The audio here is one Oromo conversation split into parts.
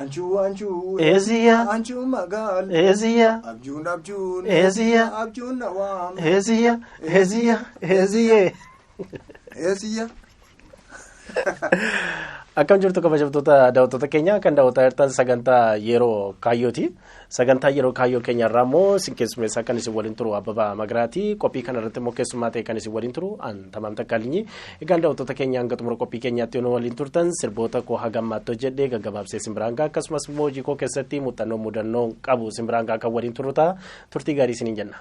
Anju Eziya Anju magal Eziya Abjun Eziya Abjun nawam Eziya Akkam jirtu kabajamtoota daawwattoota keenya kan daawwataa jirtan sagantaa yeroo kaayyooti. Sagantaa yeroo kaayyoo keenya irraa immoo keessummeessaa kan isin waliin turu Abbabaa Magiraati. Qophii kana irratti immoo keessummaa ta'e kan isin waliin turu Tamaam Takkaalinyi. Egaan daawwattoota keenya hanga xumura qophii keenyaatti yoo waliin turtan sirboota koo hagammaatoo jedhee gaggabaabsee simbiraangaa akkasumas immoo hojii koo keessatti mudannoo qabu simbiraangaa kan waliin turu ta'a. Turtii gaarii isiniin jenna.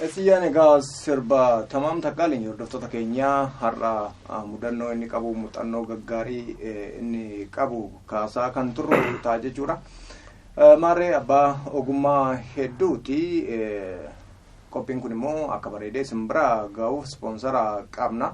Esiyaan egaa sirba Tamaam Takkaalinyi hordoftoota keenya har'a mudannoo inni qabu muuxannoo gaggaarii inni qabu kaasaa kan turru ta'a jechuudha. Maarree abbaa ogummaa hedduuti. Qophiin kun immoo akka bareedee simbira gahuuf ispoonsara qabna.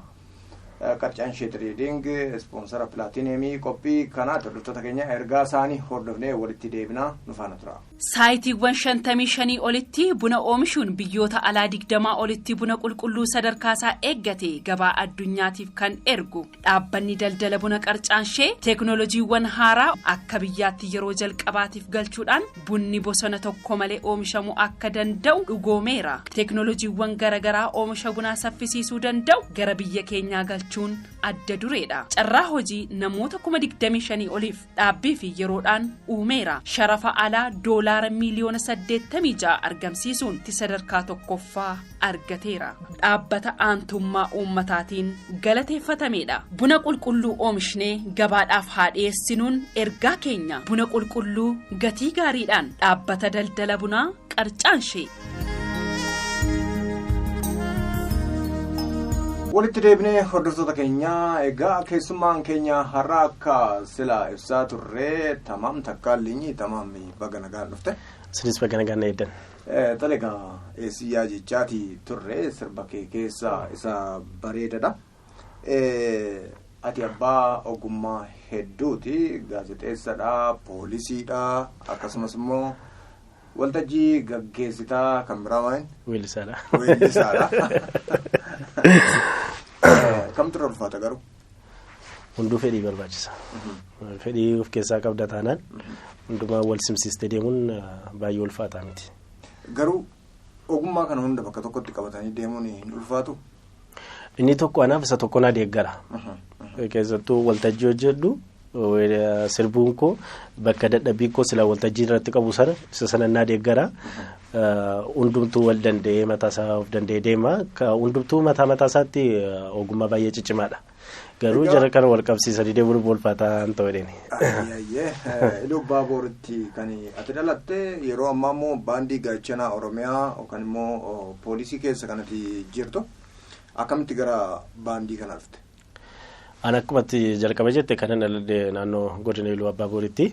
Qarcaan ishee Trading ispoonsara Plaatineemii qophii kanaa hordoftoota keenya ergaa isaanii hordofnee walitti deebinaa nu faana tura. Saayitiiwwan 55 olitti buna oomishuun biyyoota alaa 20 olitti buna qulqulluu sadarkaasaa eeggate gabaa addunyaatiif kan ergu dhaabbanni daldala buna qarcaan ishee teeknooloojiiwwan haaraa akka biyyaatti yeroo jalqabaatiif galchuudhaan bunni bosona tokko malee oomishamuu akka danda'u dhugoomeera. Teeknooloojiiwwan garagaraa oomisha bunaa saffisiisuu danda'u gara biyya keenyaa galchuun adda dureedha. Carraa hojii namoota 25,000 oliif dhaabbii fi yeroodhaan uumeera. Sharafa alaa doolaara miliyoona 86 argamsiisuun sadarkaa tokkoffaa argateera. Dhaabbata aantummaa uummataatiin galateeffatameedha. Buna qulqulluu oomishnee gabaadhaaf haa dhiyeessinuun ergaa keenya. Buna qulqulluu gatii gaariidhaan dhaabbata daldala bunaa qarcaan ishee. Walitti deebinee hordoftoota keenya egaa keessummaan keenya har'a akka sila ibsaa turre Tamaam Takkaalinyi Tamaam baga nagaan dhufte. Sinis baga nagaan eeddan. Talagaa eesiyyaa jechaati turre sirba kee keessa isa bareedadha. Ati abbaa ogummaa hedduuti gaazexeessadha, poolisiidha akkasumas immoo waltajjii gaggeessitaa kan biraa maal? Weellisaadha. Kamtu ulfaata garuu? Hunduu fedhii barbaachisa. Fedhii of keessaa qabda taanaan hundumaa wal simsiistee deemuun baay'ee ulfaataa miti. Garuu ogummaa kana hunda bakka tokkotti qabatanii deemuun hin ulfaatu? Inni tokko anaaf isa tokko na deeggara. Keessattuu waltajjii hojjedhu sirbuun koo bakka dadhabbii koo sila waltajjii irratti qabu sana isa sana na deeggara. Hundumtuu wal danda'ee mataasaa of danda'ee deema. Hundumtuu mataa isaatti ogummaa baay'ee ciccimaadha. Garuu jara kana wal qabsiisanii deemuun ulfaataa hin ta'edha. Iluu Baaburitti kan ati dhalatte yeroo ammaa immoo baandii gaachanaa Oromiyaa yookaan immoo poolisii keessa kanatti jirtu akkamitti gara baandii kana dhufte? Ana akkumatti jalqaba jette kanan naannoo godina Iluu Abbaaboritti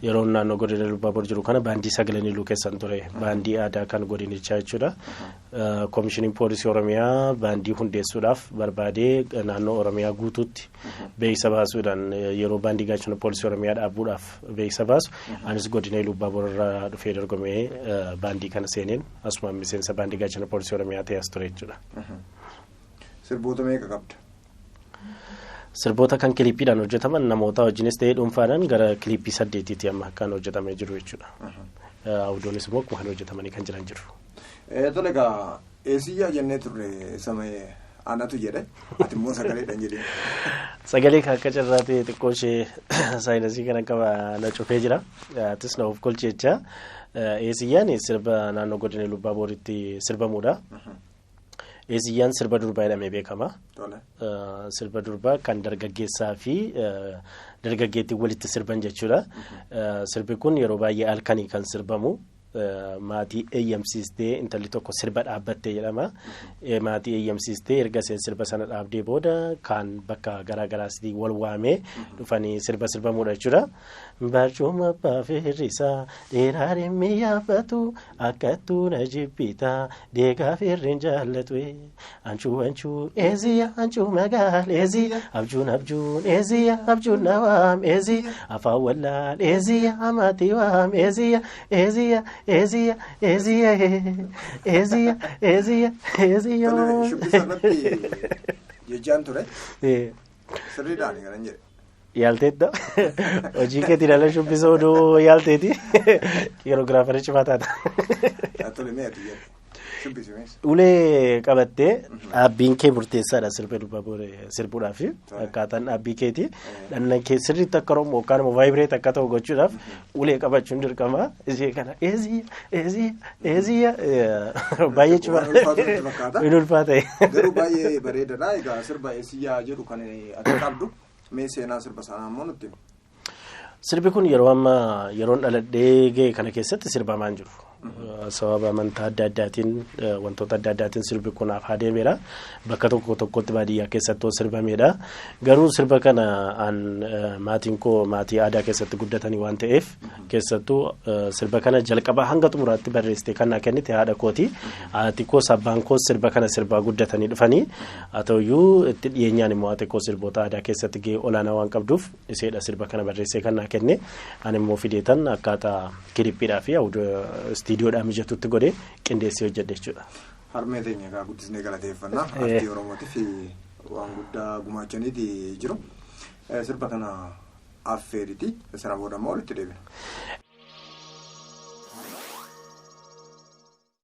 yeroo naannoo godina Iluu Abbaabor jiru kana baandii sagaleen Iluu keessan ture baandii aadaa kan godinichaa jechuudha. Koomishiniin poolisii Oromiyaa baandii hundeessuudhaaf barbaadee naannoo Oromiyaa guutuutti beeksisa baasuudhaan yeroo baandii gaachana poolisii Oromiyaa dhaabuudhaaf beeksisa baasu anis godina Iluu Abbaabor irraa dhufee dorgomee baandii kana seeneen asuma miseensa baandii gaachana poolisii Oromiyaa ta'ee as ture jechuudha. Sirboota meeqa qabda? Sirboota kan kiliippiidhaan hojjetaman namoota wajjinis ta'ee dhuunfaadhaan gara kiliippii 8 amma kan hojjetamee jiru jechuudha. Awudoonis immoo kan hojjetamanii kan jiran jiru. Tolegaa eesiyyaa jennee turre samee anatu jedhe ati immoo sagaleedhaan jedhee. Sagalee kan akka carraatee xiqqoo ishee saayinasii kan akka na cufee jira. Atis na of kolchee jecha eesiyyaan sirba naannoo godina Iluu Abbaaboritti sirbamuudha. Eesiyyaan sirba durbaa jedhamee beekama. Sirba durbaa kan dargaggeessaa fi dargaggeettii walitti sirban jechuudha. Sirbi kun yeroo baay'ee halkanii kan sirbamu. Maatii eeyyamsiistee intalli tokko sirba dhaabbattee jedhama. Maatii eeyyamsiistee erga sirba sana dhaabdee booda kan bakka garaagaraatti wal waamee dhufanii sirbamuudha jechuudha. Barcuma abbaa firrisaa dheeraa dhimmi yaabbatu akkattuu na jibbitaa deegaa firriin jaallatu. Anchuu eeziyaa anchuu magaal eeziyaa abjuun eeziyaa abjuun nawaam eeziyaa afaan wallaal eeziyaa maatii waam eeziyaa. Eziya. jechaan ture. Sirriidhaan kan jedhe. Yaalteetta hojii keetii dhala shubbisa oduu yaalteeti yeroo giraafara cimaa taata. Ulee qabattee dhaabbiin kee murteessaadha sirba sirbuudhaaf akkaataan dhaabbii keetii dhanna kee sirriitti akka Oromoo yookaan immoo vaayibireet akka ta'u gochuudhaaf ulee qabachuun dirqama ishee kana eeziyya baay'ee cimaa hin ulfaate. Garuu baay'ee bareedaadha. Egaa sirba eeziyyaa jedhu kan akka qabdu mee seenaa sirba sanaa immoo nutti. Sirbi kun yeroo ammaa yeroon dhaladhee ga'e kana keessatti sirbamaa hin jiru. Sababa amantaa adda addaatiin wantoota adda addaatiin sirbi kun adeemeera. Bakka tokko tokkotti baadiyyaa keessatti sirbameedha. Garuu sirba kana maatiin koo maatii aadaa keessatti guddatanii waan ta'eef keessattuu sirba kana jalqabaa hanga xumuraatti barreessitee kan naa kennite haadha kooti. Haati koos abbaan koos sirba kana sirbaa guddatanii dhufanii haa ta'uyyuu itti dhiyeenyaan immoo haati koo sirboota aadaa keessatti gahee olaanaa waan qabduuf iseedha sirba kana barreessee kan naa kenne. Ani immoo fideetan akkaataa kilippiidhaa fi istiidiyoodhaan mijatutti godhee qindeessee hojjedhe jechuudha. Harmee teenya egaa guddisnee galateeffannaa artii Oromootiif waan guddaa gumaachaniiti jiru. Sirba kana affeeriti sana booda immoo walitti deebina.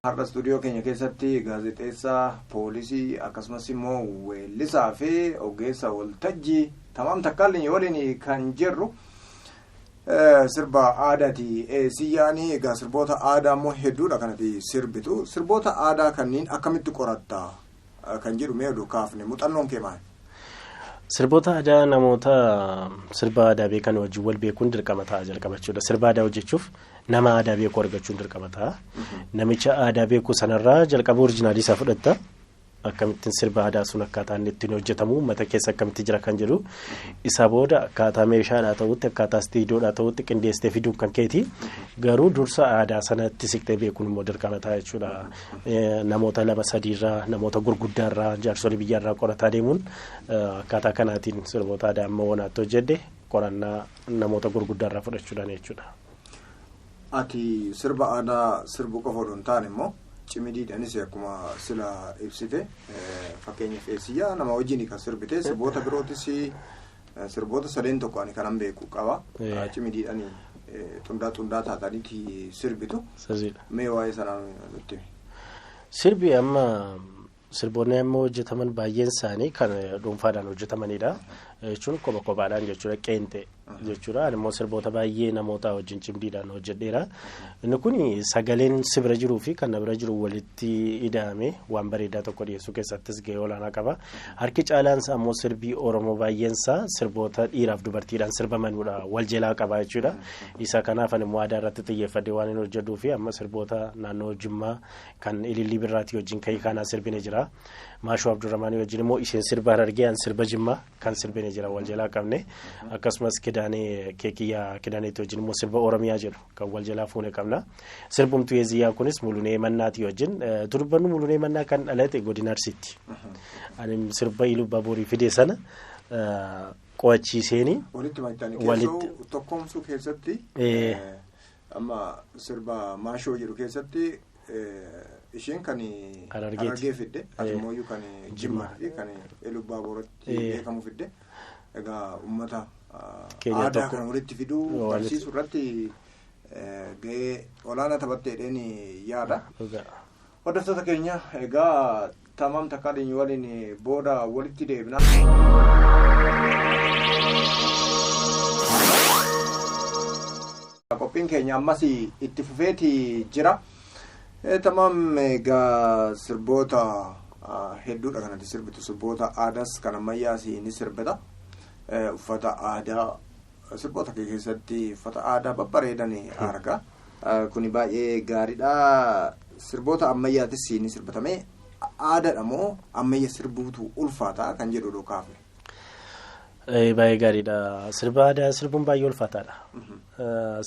Har'a istuudiyoo keenya keessatti gaazexeessaa, poolisii akkasumas immoo weellisaa fi ogeessa waltajjii tamaam takkaallee waliin kan jirru. Sirba aadaati. Siyyaanii egaa sirboota aadaa immoo hedduudha kanatti sirbitu. Sirboota aadaa kanneen akkamitti qoratta kan jedhu mee oduu kaafne muuxannoon kee maali? Sirboota aadaa namoota sirba aadaa beekan wajjin wal beekuun dirqama ta'a jalqabachuudha. Sirba aadaa hojjechuuf nama aadaa beeku argachuun dirqama ta'a. Namicha aadaa beeku sanarraa jalqaba orijinaalii isaa fudhatta. Akkamittiin sirba aadaa sun akkaataa inni ittiin hojjetamu uummata keessa akkamitti jira kan jedhu isa booda akkaataa meeshaadhaa ta'utti akkaataa istiidiyoodhaa ta'utti qindeessitee fiduun kan keeti garuu dursa aadaa sanatti siqtee beekuun immoo dirqama ta'a jechuudha. Namoota lama sadiirraa namoota gurguddaarraa jaarsolii biyyaarraa qorataa deemuun akkaataa kanaatiin sirboota aadaa amma wanaatti hojjedhe qorannaa namoota gurguddaarraa fudhachuudhaan jechuudha. Ati sirba aadaa sirbuu qofa odoo hin taane immoo cimidiidhaanis akkuma sila ibsite fakkeenyaaf eessiyyaa nama wajjin kan sirbite sirboota birootis sirboota sadeen tokko ani kanan beeku qaba. Cimidiidhaanii xundaa taataniiti sirbitu. Mee waa'ee sanaa nutti himi. Sirbi amma sirboonni amma hojjetaman baay'een isaanii kan dhuunfaadhaan hojjetamanidha. Jechuun kophaadhaan jechuudha qeenxee jechuudha. Ani immoo sirboota baay'ee namoota wajjin cimdiidhaan hojjedheera. Inni kun sagaleen si bira jiruu fi kan na bira jiru walitti ida'ame waan bareedaa tokko dhiyeessuu keessattis gahee olaanaa qaba. Harki caalaansaa immoo sirbii Oromoo baay'eensaa sirboota dhiiraaf dubartiidhaan sirbamanudha wal jalaa qaba jechuudha. Isa kanaaf ani immoo aadaa irratti xiyyeeffadhee waan hin hojjedhuu fi amma sirboota naannoo Jimmaa kan Ilillii Birraatii wajjin ka'ii kanaa sirbine jira. Maashuu Abdurrahmaanii wajjin immoo isheen sirba Harargee sirba Jimmaa kan sirbine jira wal jalaa qabne. Akkasumas Kidaanee Keekiyyaa Kidaaneetii wajjin immoo sirba Oromiyaa jedhu kan wal jalaa fuune qabna. Sirbumtuu Yeeziyyaa kunis Mulunee Mannaatii wajjin turbannu Mulunee Mannaa kan dhalate godina Arsiitti. Ani sirba Iluu Baaburii fide sana qo'achiiseeni. Walitti tokkoomsuu keessatti amma sirba Maashoo jedhu keessatti isheen kan Harargee fidde atimooyyuu kan Jimmaa fi kan Iluu Baaburatti beekamu fidde egaa uummata aadaa kan walitti fiduu barsiisuu irratti gahee olaanaa taphatteedheen yaada. Hordoftoota keenya egaa tamaam takkaaleen waliin booda walitti deebina. Qophiin keenya ammas itti fufeeti jira. Tamaam egaa sirboota hedduudha kanatti sirbitu sirboota aadaas kan ammayyaas ni sirbita. Uffata aadaa sirboota keessatti uffata aadaa babbareedan arga. Kuni baay'ee gaariidha. Sirboota ammayyaatis ni sirbatame. Aadaadha moo ammayya sirbuutu ulfaata kan jedhu dhukaafne. Baay'ee gaariidha. Sirba aadaa sirbuun baay'ee ulfaataadha.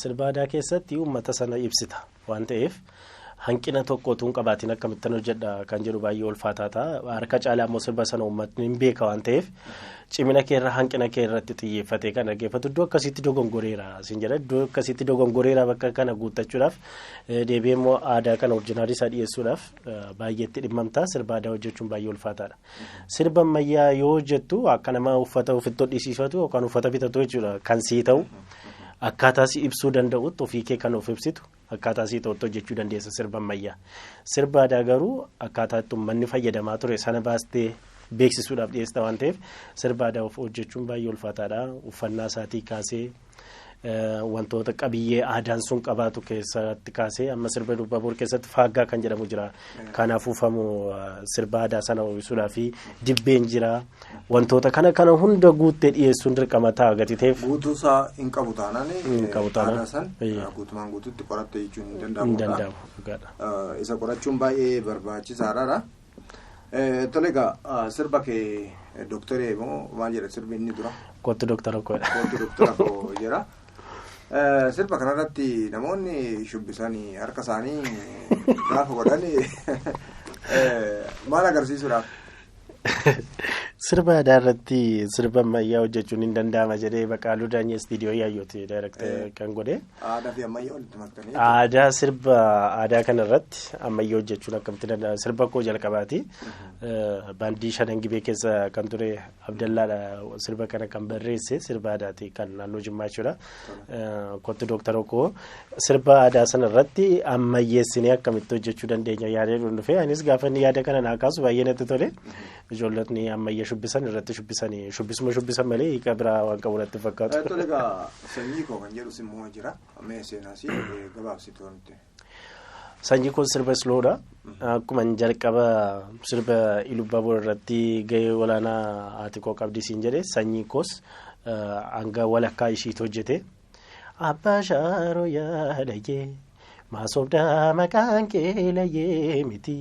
Sirba aadaa keessatti uummata sana ibsita waan ta'eef hanqina tokko tuun qabaatiin akkamittan hojjedha kan jedhu baay'ee ulfaataa ta'a. Harka caalaa immoo sirba sana uummatni hin beeka waan ta'eef cimina kee irra hanqina kee irratti xiyyeeffatee kan dhaggeeffatu iddoo akkasiitti dogongoreera siin jedha. Iddoo akkasiitti dogongoreera bakka kana guuttachuudhaaf deebi'ee immoo aadaa kana orjinaalii isaa dhiyeessuudhaaf baay'eetti dhimmamtaa. Sirba aadaa hojjechuun baay'ee ulfaataadha. Sirba ammayyaa yoo hojjettu akka nama uffata ofitti hodhisiifatu yookaan uffata bitatu jechuudha kan sii ta'u. Akkaataa si ibsuu danda'utti ofii kee kan of ibsitu akkaataa si ta'utti hojjechuu dandeessa sirba ammayyaa. Sirba aadaa garuu akkaataa itti uummanni fayyadamaa ture sana baastee beeksisuudhaaf dhiyeessita waan ta'eef sirba aadaa hojjechuun baay'ee ulfaataadha. Uffannaa isaatii kaasee wantoota qabiyyee aadaan sun qabaatu keessatti kaasee amma sirba Ilubaaboor keessatti faaggaa kan jedhamu jira. Kan afuufamu sirba aadaa sana uwwisuudhaaf dibbeen jira. Wantoota kana hunda guuttee dhiyeessuun dirqama ta'a gatiteef. Guutuusaa hin qabu taanaan aadaa san guutumaan guutuutti qoratte jechuun hin danda'amu. Isa qorachuun baay'ee barbaachisaadha. Tole egaa sirba kee dooktaree moo maal jedha sirbi inni dura? Kottu dooktara koodha. Kottu dooktara koo jira. Sirba kanarratti namoonni shubbisanii harka isaanii gaafa godhanii maal agarsiisuudhaaf? Sirba aadaa irratti sirba ammayyaa hojjechuun hin danda'ama jedhee Baqaaluu Daanyee istiidiyoo yaayyooti daayirektara kan godhe. Aadaa fi ammayyaa walitti maktanii? Aadaa sirba aadaa kana irratti ammayyaa hojjechuun akkamitti danda'ama? Sirba koo jalqabaati. Baandii Shanan Gibee keessa kan ture Abdallaadha sirba kana kan barreesse sirba aadaati kan naannoo Jimmaa jechuudha. Kottu dooktara koo sirba aadaa sana irratti ammayyeessinee akkamitti hojjechuu dandeenya yaadee dhufee anis gaafa inni yaada kana naa kaasu baay'ee natti tole. Ijoollotni ammayya shubbisan irratti shubbisanii shubbisan malee hiika biraa waan qabu natti fakkaatu. Tole egaa sanyii koo kan jedhus immoo jira. Amma seenaas gabaabsitu wanti. Sanyii koon sirba sloodha. Akkuma jalqaba sirba Ilubaaboor irratti gahee olaanaa haati koo qabdi siin jedhe sanyii koos hanga walakkaa ishiitu hojjete. Abbaa shaaroo yaadayee. Maasobdaa maqaan kee layyee miti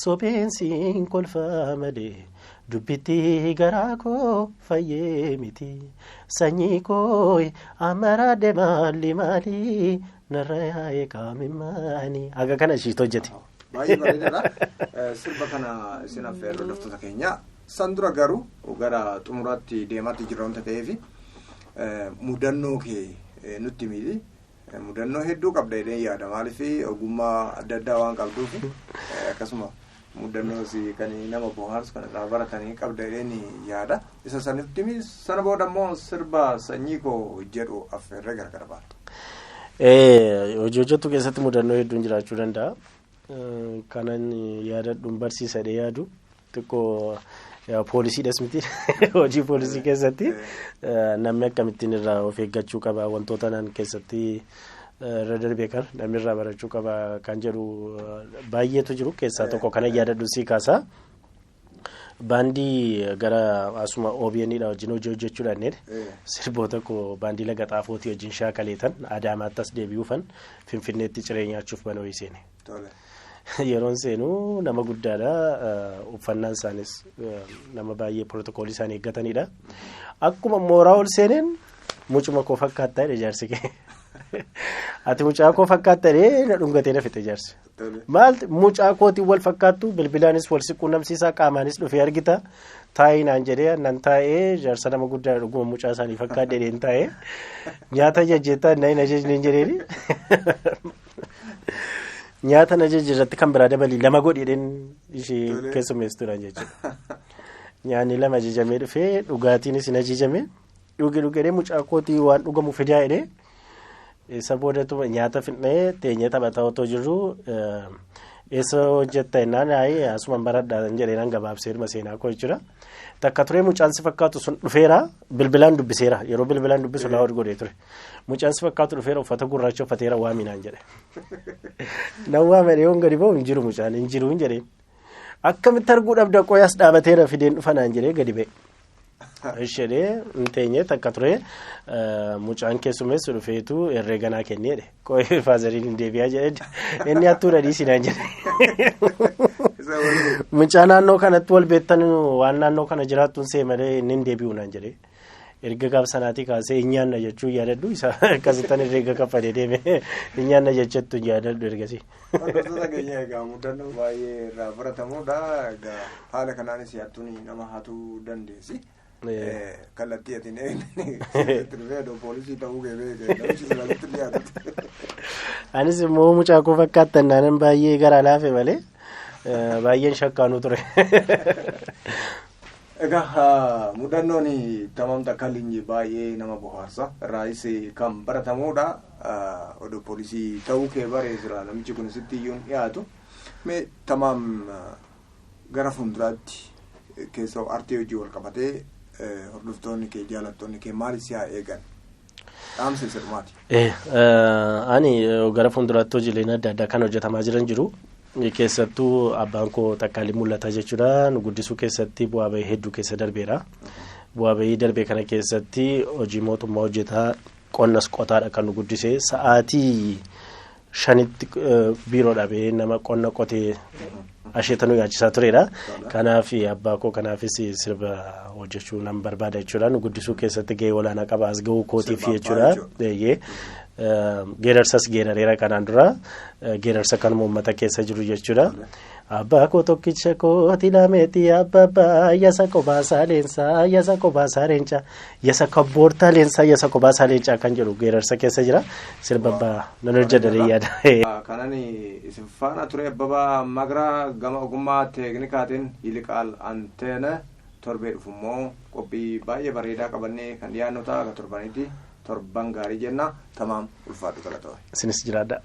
sopheensiin kolfaa malee dubbitti garaa koo fayyee miti sanyii koo ammaraa deemaalli maali narra yaa'ee qaamimmaani haga kana ishiitu hojjete. Baay'ee bareedaadha. Sirba kana isin affeerroo hordoftoota keenya san dura garuu gara xumuraatti deemaatti jirra wanta ta'eef mudannoo kee nutti miidhi. Mudannoo hedduu qabda jedhee yaada maaliif ogummaa adda addaa waan qabduuf akkasuma mudannoo kan nama bohaarsu kan irraa baratanii qabda jedheen yaada isa sanitti sana booda immoo sirba sanyii koo jedhu affeerree gargar baata. Hojii hojjetu keessatti mudannoo hedduun jiraachuu danda'a. Kanan yaadadhuun barsiisadhee yaadu xiqqoo poolisiidhas miti hojii poolisii keessatti namni akkamittiin irraa of eeggachuu qaba wantoota nan keessatti irra darbee kan namni irraa barachuu qaba kan jedhu baay'eetu jiru keessaa tokko kana yaadadhu sii kaasa. Baandii gara asuma OBN'dha wajjin hojii hojjechuudhaan sirboota koo baandii laga xaafootii wajjin shaakaleetan Adaamaattas deebi'uufan Finfinneetti ciree nyaachuuf banoo seene. Yeroon seenuu nama guddaadha. Uffannaan isaanis nama baay'ee pirootokoolii isaanii eeggatanidha. Akkuma mooraa ol seeneen mucuma koo fakkaattaa ijaarsi kee. Ati mucaa koo fakkaattaa na dhungatee na fixe ijaarsi. Maal mucaa kootiin wal fakkaattu bilbilaanis wal siquunnamsiisaa qaamaanis dhufee argita. Taa'ii naan jedhee nan taa'ee ijaarsa nama guddaa dhuguma mucaa isaanii fakkaadhee deen taa'ee nyaata jajjeettaa inni ajajni hin jedheeni. Nyaata na jajjarratti kan biraa dabalii lama godheen ishee keessummeessituudhaan jechuudha. Nyaanni lama ajajamee dhufee dhugaatiinis hin ajajame dhugee mucaa kootii waan dhugamu fidaa jedhee isa boodatu nyaata fidnee teenyee taphataa otoo jirru eessa hojjetta jennaan asuma baradhaan jedheenaan gabaabsee dhuma seenaa koo jechuudha. Takka turee mucaan si fakkaatu sun dhufeera bilbilaan dubbiseera yeroo bilbilaan dubbisu naa ol godhee ture. Mucaan si fakkaatu dhufeera uffata gurraacha uffateera waaminaan jedhe. Nan waamee yoon gadi ba'u hin jiru mucaan hin jiru hin jedheen. Akkamitti arguu dhabda qoyaas dhaabateera fideen dhufanaan jedhee gadi ba'e. Ishee teenyee takka turee mucaan keessummeessu dhufeetu herreeganaa kenneedhe. Qoyee faazariin hin deebi'aa jedhe inni hattuudha dhiisinaan jedhe. Mucaa naannoo kanatti wal beektan waan naannoo kana jiraattuun see malee inni hin deebi'u naan jedhe. erga gaafsanaatii kaasee nyaanna jechuun yaadadhu isa akkasittan erga kaffalee deeme nyaanna jechattu yaadadhu ergasii. Hordoftoota keenya egaa mudannoo baay'ee irraa baratamuudha. Egaa haala kanaanis yaadduun nama hatuu dandeessi. Kallattii atiin eegnee poolisii ta'uu geebee anis immoo mucaa koo fakkaattan naanan baay'ee gara laafe malee baay'een shakkaanuu ture. Egaa mudannoon tamam takkalinji baay'ee nama bohaarsa irraayis kan baratamuudha. Odoo poolisii ta'uu kee bareesira namichi kun sitti iyyuu dhiyaatu mee tamam gara fuulduraatti keessoo artii hojii wal qabatee hordoftoonni kee jaalattoonni kee maalis yaa eegan dhaamsa sirmaati. Ani gara fuulduraatti hojiileen adda addaa kan hojjetamaa jiran jiru. Keessattuu abbaan koo Takkaalii Mul'ataa jechuudha. Nu guddisuu keessatti bu'aa bahii hedduu keessa darbeera. Bu'aa bahii darbee kana keessatti hojii mootummaa hojjetaa qonnas qotaadha kan nu guddisee sa'aatii 5 biiroo dhabee nama qonna qotee asheeta nu yaachisaa turedha. Kanaaf abbaa koo kanaafis sirba hojjechuu nan barbaada jechuudha. Nu guddisuu keessatti gahee olaanaa qaba as gahuu kootiif jechuudha. Geerarsas geerareera kanaan dura geerarsa kan uummata keessa jiru jechuudha. Abbaa koo tokkicha kooti lameetii abbaa yasa qobaasaa leensaa yasa qobaasaa leencaa yasa kabboortaa leensaa yasa qobaasaa leencaa kan jedhu geerarsa keessa jira. Sirba abbaa nan hojjedhee yaada. Kanan isin faana ture abbaa magraa gama ogummaa teeknikaatiin Yiliqaal Anteena torbee dhufummoo qophii baay'ee bareedaa qabannee kan dhiyaannu ta'a akka torbanitti. Torban gaarii jenna tamam ulfaatu galatoomne. Isinis jiraadha.